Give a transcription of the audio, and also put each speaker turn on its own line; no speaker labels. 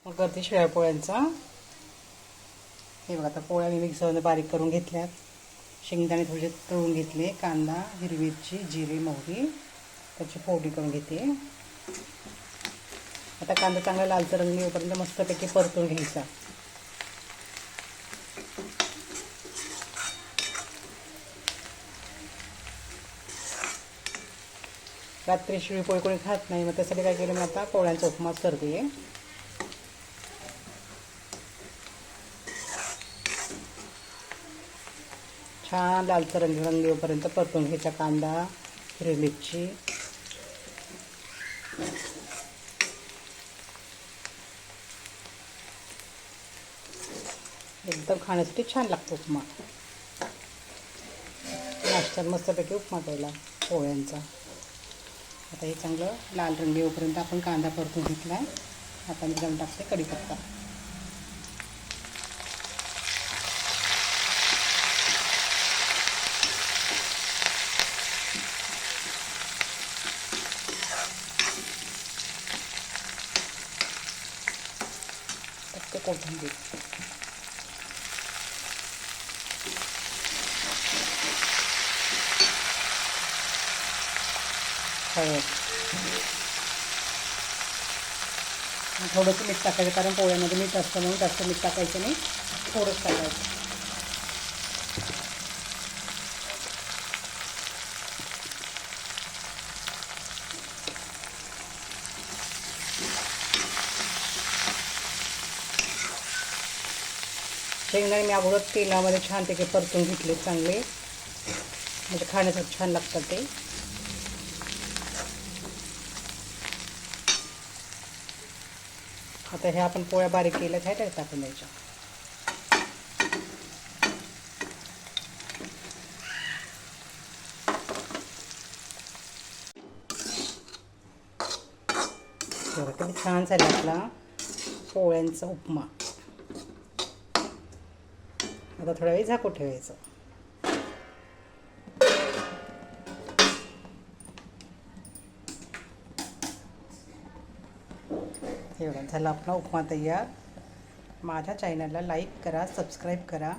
मग करते शिळ्या पोळ्यांचा। हे बघा आता पोळ्या मी मिक्सरमध्ये बारीक करून घेतल्यात। शेंगदाणे थोडे तळून घेतले, कांदा, हिरवी मिरची, जिरे, मोहरी त्याची फोडणी करून घेते। आता कांदा चांगला लालसर रंग येईपर्यंत मस्तपैकी परतून घ्यायचा। रात्री शिळी पोळी कोणी खात नाही, मग त्यासाठी काय केलं मी आता पोळ्यांचा उपमास करते। छान लालसर रंग येईपर्यंत परतून घ्यायचा कांदा, हिरवी मिरची। एकदम खाण्यासाठी छान लागतो उपमा। नाश्त्यात मस्तपैकी उपमा केला पोळ्यांचा। आता हे चांगलं लाल रंग येईपर्यंत आपण कांदा परतून घेतलाय। आता मी जाऊन टाकते कढीपत्ता। टाकते कोथिंबीर। हळद। थोडंसं मीठ टाकायचं, कारण पोळ्यामध्ये मीठ असतं म्हणून जास्त मीठ टाकायचं नाही, थोडंच टाकायचं। शेंगदाणे मी अगोदर तेलामध्ये छानपैकी परतून घेतले चांगले, म्हणजे खाण्यासाठी छान लागतात ते। आता हे आपण पोळ्या बारीक केल्या आहेत त्या टाकून द्यायच्या। किती छान झाला आपला पोळ्यांचा उपमा। आता थोडा वेळ झाकून ठेवायचं। एवढा झाला आपला उपमा तयार। माझ्या चॅनलला लाईक करा, सबस्क्राईब करा।